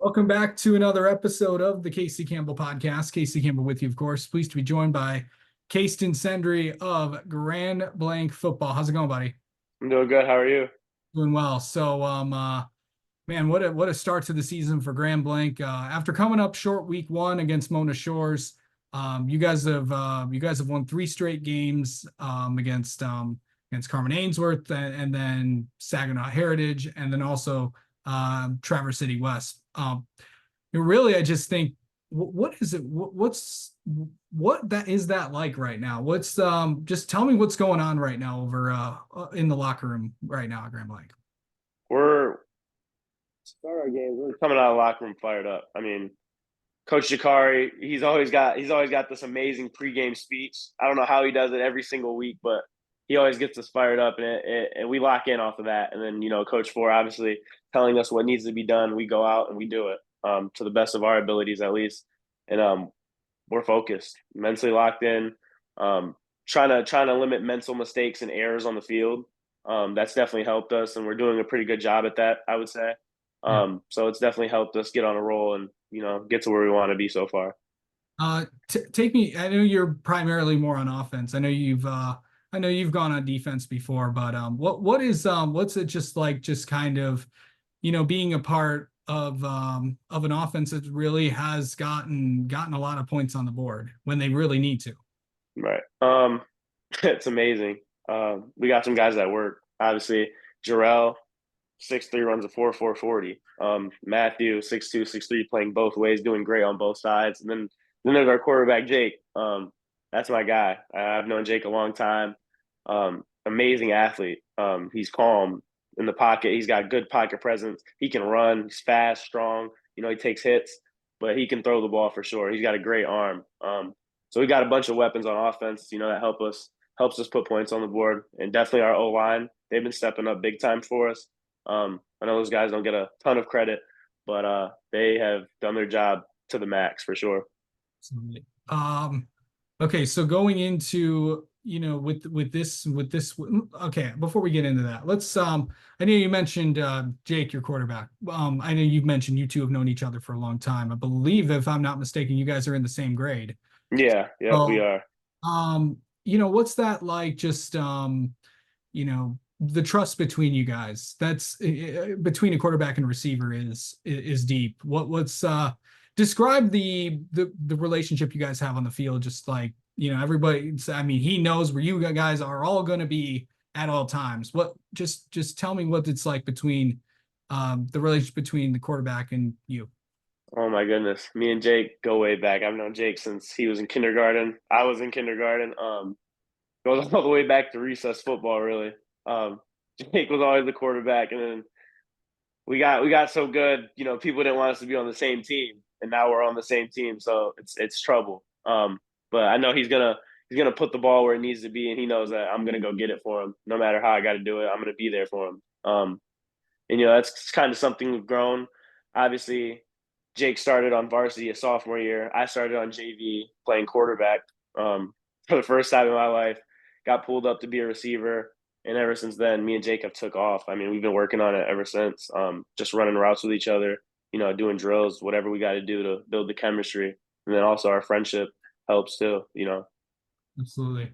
Welcome back to another episode of the Casey Campbell podcast. Casey Campbell with you, of course. Pleased to be joined by Caseton Sendry of Grand Blanc Football. How's it going, buddy? I'm doing good. How are you? Doing well. Man, what a start to the season for Grand Blanc. After coming up short week one against Mona Shores, you guys have won three straight games against Carmen Ainsworth and then Saginaw Heritage, and then also Traverse City West. Really, I just think, what is it? What that is that like right now? What's Just tell me what's going on right now over in the locker room right now at Grand Blanc. We're start our games. We're coming out of the locker room fired up. I mean, Coach Jakari, he's always got this amazing pregame speech. I don't know how he does it every single week, but he always gets us fired up, and we lock in off of that. And then Coach Four obviously telling us what needs to be done. We go out and we do it to the best of our abilities, at least. And we're focused, mentally locked in, trying to limit mental mistakes and errors on the field. That's definitely helped us, and we're doing a pretty good job at that, I would say. Yeah. So it's definitely helped us get on a roll and get to where we want to be so far. Take me. I know you're primarily more on offense. I know you've gone on defense before, but what's it just like? Just kind of, being a part of an offense that really has gotten a lot of points on the board when they really need to. Right. It's amazing. We got some guys that work. Obviously, Jarrell, 6'3", runs a 4.40. Matthew, 6'2", 6'3", playing both ways, doing great on both sides. And then there's our quarterback, Jake. That's my guy. I've known Jake a long time. Amazing athlete. He's calm in the pocket. He's got good pocket presence. He can run. He's fast, strong. He takes hits, but he can throw the ball for sure. He's got a great arm. So we got a bunch of weapons on offense, that helps us put points on the board. And definitely our O-line, they've been stepping up big time for us. I know those guys don't get a ton of credit, but they have done their job to the max for sure. Absolutely. Okay, so going into, with this, okay, before we get into that, let's I know you mentioned Jake, your quarterback. I know you've mentioned you two have known each other for a long time. I believe, if I'm not mistaken, you guys are in the same grade. Yeah, yep, we So, are. what's that like? Just the trust between you guys. That's between a quarterback and receiver is deep. What's describe the relationship you guys have on the field, just like, everybody. I mean, he knows where you guys are all going to be at all times. What just tell me what it's like between the relationship between the quarterback and you. Oh my goodness, me and Jake go way back. I've known Jake since he was in kindergarten. I was in kindergarten. Goes all the way back to recess football, really. Um, Jake was always the quarterback, and then we got so good. People didn't want us to be on the same team, and now we're on the same team, so it's trouble. But I know he's gonna put the ball where it needs to be, and he knows that I'm gonna go get it for him, no matter how I got to do it. I'm gonna be there for him. And that's kind of something we've grown. Obviously, Jake started on varsity a sophomore year. I started on JV playing quarterback for the first time in my life. Got pulled up to be a receiver, and ever since then, me and Jake have took off. I mean, we've been working on it ever since. Just running routes with each other, doing drills, whatever we got to do to build the chemistry, and then also our friendship helps too. Absolutely.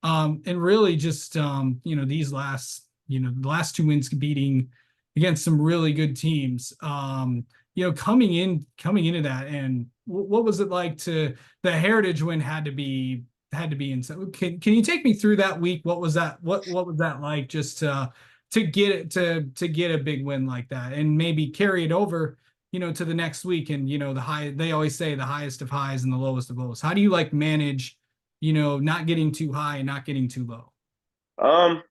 And really just the last two wins beating against some really good teams. Coming into that, and what was it like to the Heritage win had to be insane. Can you take me through that week? What was that? What was that like, just to get it to get a big win like that and maybe carry it over, to the next week, and they always say the highest of highs and the lowest of lows. How do you like manage, not getting too high and not getting too low? Um,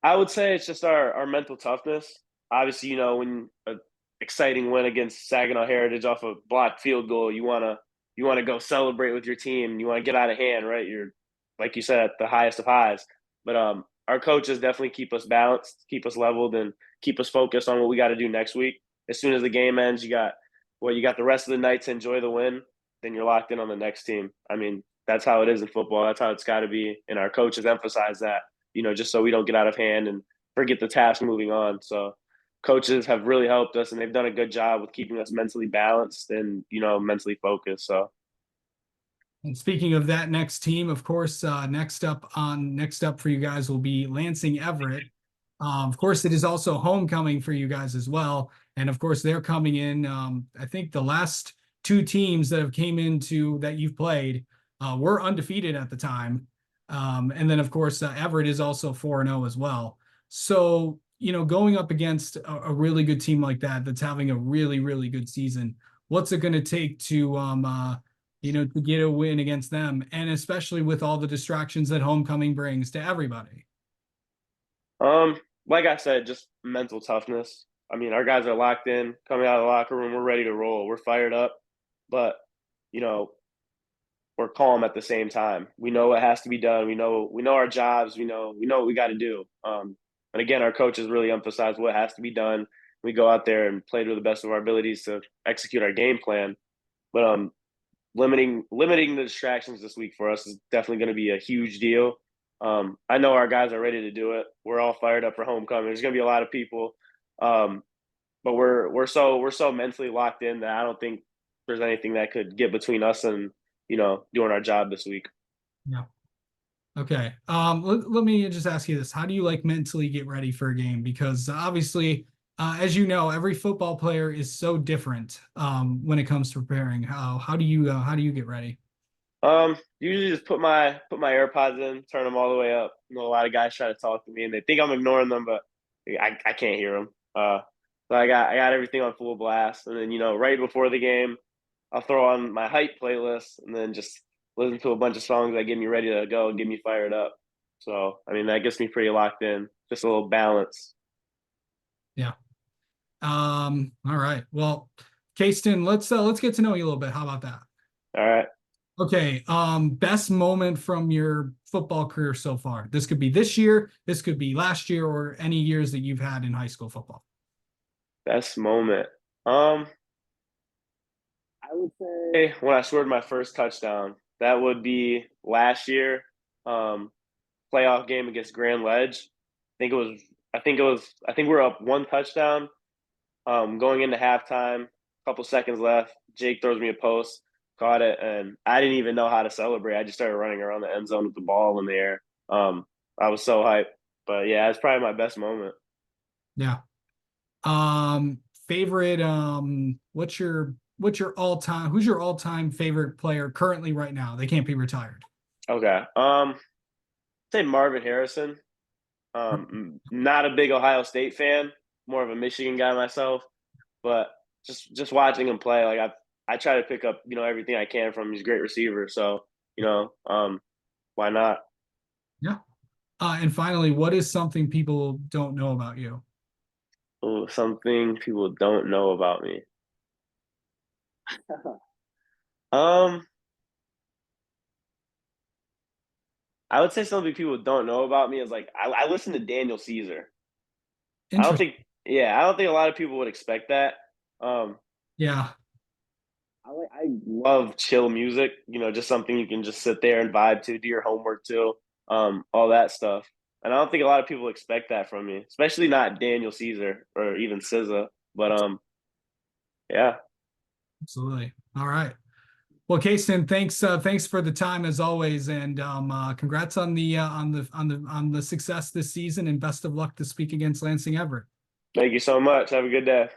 I would say it's just our mental toughness. Obviously, when an exciting win against Saginaw Heritage off a blocked field goal, you want to go celebrate with your team. You want to get out of hand, right? You're, like you said, at the highest of highs. But our coaches definitely keep us balanced, keep us leveled, and keep us focused on what we got to do next week. As soon as the game ends, you got the rest of the night to enjoy the win. Then you're locked in on the next team. I mean, that's how it is in football. That's how it's got to be. And our coaches emphasize that, just so we don't get out of hand and forget the task moving on. So coaches have really helped us, and they've done a good job with keeping us mentally balanced and mentally focused. So And speaking of that next team, of course, next up for you guys will be Lansing Everett. Of course, it is also homecoming for you guys as well, and of course, they're coming in. I think the last two teams that have came into that you've played were undefeated at the time, and then of course, Everett is also 4-0 as well. So going up against a really good team like that, that's having a really really good season, what's it going to take to get a win against them, and especially with all the distractions that homecoming brings to everybody? Um, like I said, just mental toughness. I mean, our guys are locked in, coming out of the locker room. We're ready to roll. We're fired up, but you know, we're calm at the same time. We know what has to be done. We know our jobs. We know what we got to do. And again, our coaches really emphasize what has to be done. We go out there and play to the best of our abilities to execute our game plan. But limiting the distractions this week for us is definitely going to be a huge deal. I know our guys are ready to do it. We're all fired up for homecoming. There's going to be a lot of people, but we're so mentally locked in that I don't think there's anything that could get between us and doing our job this week. Yeah. Okay. Let me just ask you this. How do you like mentally get ready for a game? Because obviously, as you know, every football player is so different when it comes to preparing. How do you get ready? Usually just put my AirPods in, turn them all the way up. A lot of guys try to talk to me and they think I'm ignoring them, but I can't hear them. So I got everything on full blast, and then right before the game, I'll throw on my hype playlist and then just listen to a bunch of songs that get me ready to go and get me fired up. So I mean that gets me pretty locked in. Just a little balance. Yeah. All right. Well, Caseton, let's get to know you a little bit. How about that? All right. Okay. Best moment from your football career so far. This could be this year, this could be last year, or any years that you've had in high school football. Best moment. I would say when I scored my first touchdown. That would be last year. Um, Playoff game against Grand Ledge. I think it was. I think we were up one touchdown. Going into halftime, a couple seconds left. Jake throws me a post, caught it, and I didn't even know how to celebrate. I just started running around the end zone with the ball in the air. I was so hyped. But yeah, it's probably my best moment. Yeah. Favorite, what's your all-time, who's your all-time favorite player currently right now? They can't be retired. Okay. Say Marvin Harrison. Not a big Ohio State fan, more of a Michigan guy myself. But just watching him play, like I try to pick up everything I can from him. He's a great receiver, so why not? Yeah. And finally, what is something people don't know about you? Ooh, something people don't know about me. Um, I would say something people don't know about me is like I listen to Daniel Caesar. I don't Interesting. think, yeah, I don't think a lot of people would expect that. Um, Yeah, I love chill music. Just something you can just sit there and vibe to, do your homework to, all that stuff. And I don't think a lot of people expect that from me, especially not Daniel Caesar or even SZA. But yeah, absolutely. All right. Well, Kason, thanks for the time as always, and congrats on the success this season, and best of luck to speak against Lansing Everett. thank you so much. Have a good day.